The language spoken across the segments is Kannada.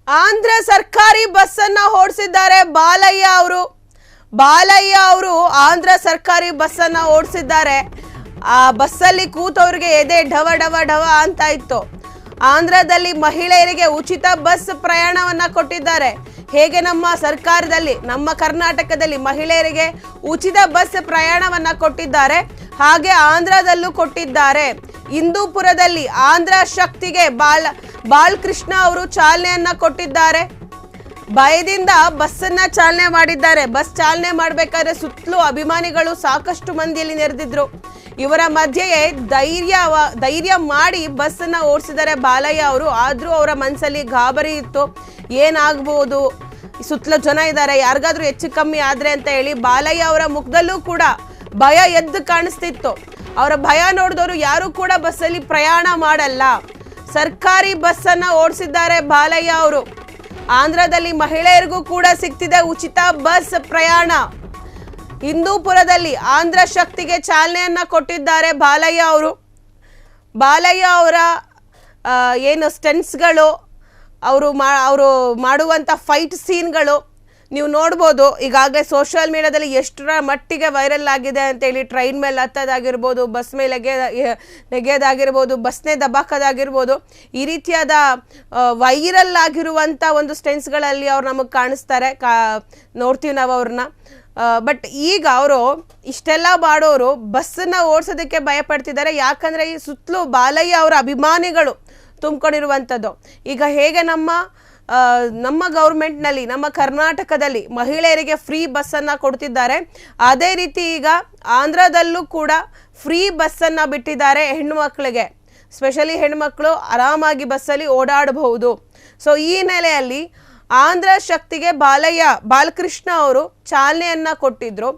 ಆಂಧ್ರ ಸರ್ಕಾರಿ ಬಸ್ ಅನ್ನ ಓಡಿಸಿದ್ದಾರೆ ಬಾಲಯ್ಯ ಅವರು ಆಂಧ್ರ ಸರ್ಕಾರಿ ಬಸ್ ಅನ್ನ ಓಡಿಸಿದ್ದಾರೆ. ಆ ಬಸ್ಸಲ್ಲಿ ಕೂತವರಿಗೆ ಎದೆ ಢವ ಢವ ಢವ ಅಂತ ಇತ್ತು. ಆಂಧ್ರದಲ್ಲಿ ಮಹಿಳೆಯರಿಗೆ ಉಚಿತ ಬಸ್ ಪ್ರಯಾಣವನ್ನ ಕೊಟ್ಟಿದ್ದಾರೆ. ಹೇಗೆ ನಮ್ಮ ಸರ್ಕಾರದಲ್ಲಿ ನಮ್ಮ ಕರ್ನಾಟಕದಲ್ಲಿ ಮಹಿಳೆಯರಿಗೆ ಉಚಿತ ಬಸ್ ಪ್ರಯಾಣವನ್ನ ಕೊಟ್ಟಿದ್ದಾರೆ, ಹಾಗೆ ಆಂಧ್ರದಲ್ಲೂ ಕೊಟ್ಟಿದ್ದಾರೆ. ಹಿಂದೂಪುರದಲ್ಲಿ ಆಂಧ್ರ ಶಕ್ತಿಗೆ ಬಾಲಕೃಷ್ಣ ಅವರು ಚಾಲನೆಯನ್ನ ಕೊಟ್ಟಿದ್ದಾರೆ. ಭಯದಿಂದ ಬಸ್ಸನ್ನ ಚಾಲನೆ ಮಾಡಿದ್ದಾರೆ. ಬಸ್ ಚಾಲನೆ ಮಾಡಬೇಕಾದ್ರೆ ಸುತ್ತಲೂ ಅಭಿಮಾನಿಗಳು ಸಾಕಷ್ಟು ಮಂದಿಯಲ್ಲಿ ನೆರೆದಿದ್ರು. ಇವರ ಮಧ್ಯೆಯೇ ಧೈರ್ಯ ಮಾಡಿ ಬಸ್ಸನ್ನ ಓಡಿಸಿದ್ದಾರೆ ಬಾಲಯ್ಯ ಅವರು. ಆದ್ರೂ ಅವರ ಮನಸ್ಸಲ್ಲಿ ಗಾಬರಿ ಇತ್ತು, ಏನಾಗ್ಬೋದು, ಸುತ್ತಲೂ ಜನ ಇದ್ದಾರೆ, ಯಾರಿಗಾದ್ರೂ ಹೆಚ್ಚು ಕಮ್ಮಿ ಆದ್ರೆ ಅಂತ ಹೇಳಿ. ಬಾಲಯ್ಯ ಅವರ ಮುಖದಲ್ಲೂ ಕೂಡ ಭಯ ಎದ್ದು ಕಾಣಿಸ್ತಿತ್ತು. ಅವರ ಭಯ ನೋಡಿದವರು ಯಾರು ಕೂಡ ಬಸ್ಸಲ್ಲಿ ಪ್ರಯಾಣ ಮಾಡಲ್ಲ. ಸರ್ಕಾರಿ ಬಸ್ಸನ್ನ ಓಡಿಸಿದ್ದಾರೆ ಬಾಲಯ್ಯ ಅವರು. ಆಂಧ್ರದಲ್ಲಿ ಮಹಿಳೆಯರಿಗೂ ಕೂಡ ಸಿಗ್ತಿದೆ ಉಚಿತ ಬಸ್ ಪ್ರಯಾಣ. ಹಿಂದೂಪುರದಲ್ಲಿ ಆಂಧ್ರ ಶಕ್ತಿಗೆ ಚಾಲನೆಯನ್ನ ಕೊಟ್ಟಿದ್ದಾರೆ ಬಾಲಯ್ಯ ಅವರು. ಬಾಲಯ್ಯ ಅವರ ಏನು ಸ್ಟೆಂಟ್ಸ್ಗಳು, ಅವರು ಮಾಡುವಂಥ ಫೈಟ್ ಸೀನ್ಗಳು ನೀವು ನೋಡ್ಬೋದು. ಈಗಾಗಲೇ ಸೋಷಿಯಲ್ ಮೀಡಿಯಾದಲ್ಲಿ ಎಷ್ಟರ ಮಟ್ಟಿಗೆ ವೈರಲ್ ಆಗಿದೆ ಅಂತೇಳಿ. ಟ್ರೈನ್ ಮೇಲೆ ಹತ್ತೋದಾಗಿರ್ಬೋದು, ಬಸ್ ಮೇಲೆ ನೆಗೆಯೋದಾಗಿರ್ಬೋದು, ಬಸ್ನೇ ದಬಾಕೋದಾಗಿರ್ಬೋದು, ಈ ರೀತಿಯಾದ ವೈರಲ್ ಆಗಿರುವಂಥ ಒಂದು ಸ್ಟೆಂಟ್ಸ್ಗಳಲ್ಲಿ ಅವ್ರು ನಮಗೆ ಕಾಣಿಸ್ತಾರೆ, ನೋಡ್ತೀವಿ ನಾವು ಅವ್ರನ್ನ. ಬಟ್ ಈಗ ಅವರು ಇಷ್ಟೆಲ್ಲ ಮಾಡೋರು ಬಸ್ಸನ್ನ ಓಡಿಸೋದಕ್ಕೆ ಭಯಪಡ್ತಿದ್ದಾರೆ. ಯಾಕಂದರೆ ಈ ಸುತ್ತಲೂ ಬಾಲಯ್ಯ ಅವರ ಅಭಿಮಾನಿಗಳು ತುಂಬಿಕೊಂಡಿರುವಂಥದ್ದು. ಈಗ ಹೇಗೆ ನಮ್ಮ ಗೌರ್ಮೆಂಟ್ನಲ್ಲಿ, ನಮ್ಮ ಕರ್ನಾಟಕದಲ್ಲಿ ಮಹಿಳೆಯರಿಗೆ ಫ್ರೀ ಬಸ್ಸನ್ನು ಕೊಡ್ತಿದ್ದಾರೆ, ಅದೇ ರೀತಿ ಈಗ ಆಂಧ್ರದಲ್ಲೂ ಕೂಡ ಫ್ರೀ ಬಸ್ಸನ್ನು ಬಿಟ್ಟಿದ್ದಾರೆ ಹೆಣ್ಣುಮಕ್ಕಳಿಗೆ. ಸ್ಪೆಷಲಿ ಹೆಣ್ಮಕ್ಳು ಆರಾಮಾಗಿ ಬಸ್ಸಲ್ಲಿ ಓಡಾಡಬಹುದು. ಸೊ ಈ ನೆಲೆಯಲ್ಲಿ ಆಂಧ್ರ ಶಕ್ತಿಗೆ ಬಾಲಕೃಷ್ಣ ಅವರು ಚಾಲನೆಯನ್ನ ಕೊಟ್ಟಿದ್ರು.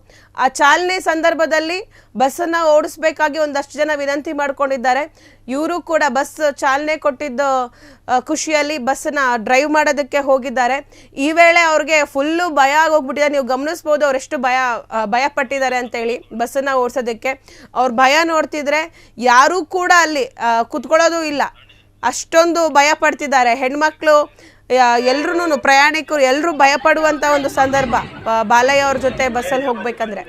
ಆ ಚಾಲನೆ ಸಂದರ್ಭದಲ್ಲಿ ಬಸ್ಸನ್ನು ಓಡಿಸ್ಬೇಕಾಗಿ ಒಂದಷ್ಟು ಜನ ವಿನಂತಿ ಮಾಡ್ಕೊಂಡಿದ್ದಾರೆ. ಇವರು ಕೂಡ ಬಸ್ ಚಾಲನೆ ಕೊಟ್ಟಿದ್ದ ಖುಷಿಯಲ್ಲಿ ಬಸ್ಸನ್ನ ಡ್ರೈವ್ ಮಾಡೋದಕ್ಕೆ ಹೋಗಿದ್ದಾರೆ. ಈ ವೇಳೆ ಅವ್ರಿಗೆ ಫುಲ್ಲು ಭಯ ಆಗೋಗ್ಬಿಟ್ಟಿದೆ. ನೀವು ಗಮನಿಸ್ಬೋದು ಅವರೆಷ್ಟು ಭಯ ಪಟ್ಟಿದ್ದಾರೆ ಅಂತೇಳಿ ಬಸ್ಸನ್ನು ಓಡಿಸೋದಕ್ಕೆ. ಅವ್ರ ಭಯ ನೋಡ್ತಿದ್ರೆ ಯಾರೂ ಕೂಡ ಅಲ್ಲಿ ಕುತ್ಕೊಳ್ಳೋದು ಇಲ್ಲ, ಅಷ್ಟೊಂದು ಭಯ ಪಡ್ತಿದ್ದಾರೆ. ಹೆಣ್ಮಕ್ಳು ಎಲ್ರೂ ಪ್ರಯಾಣಿಕರು ಎಲ್ಲರೂ ಭಯಪಡುವಂಥ ಒಂದು ಸಂದರ್ಭ ಬಾಲಯ್ಯ ಅವ್ರ ಜೊತೆ ಬಸ್ಸಲ್ಲಿ ಹೋಗ್ಬೇಕಂದ್ರೆ.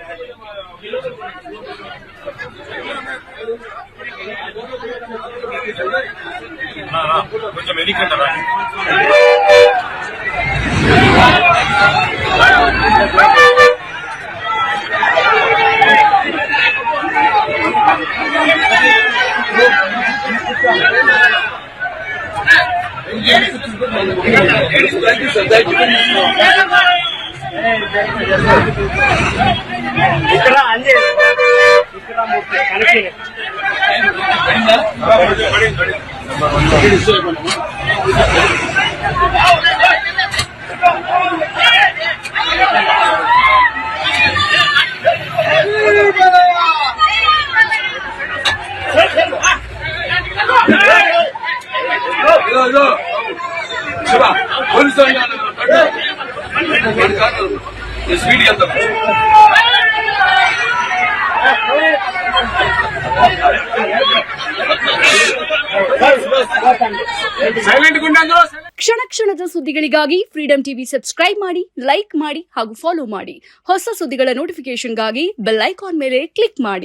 ಕ್ಷಣ ಕ್ಷಣದ ಸುದ್ದಿಗಳಿಗಾಗಿ ಫ್ರೀಡಂ ಟಿವಿ ಸಬ್ಸ್ಕ್ರೈಬ್ ಮಾಡಿ, ಲೈಕ್ ಮಾಡಿ ಹಾಗೂ ಫಾಲೋ ಮಾಡಿ. ಹೊಸ ಸುದ್ದಿಗಳ ನೋಟಿಫಿಕೇಶನ್ಗಾಗಿ ಬೆಲ್ ಐಕಾನ್ ಮೇಲೆ ಕ್ಲಿಕ್ ಮಾಡಿ.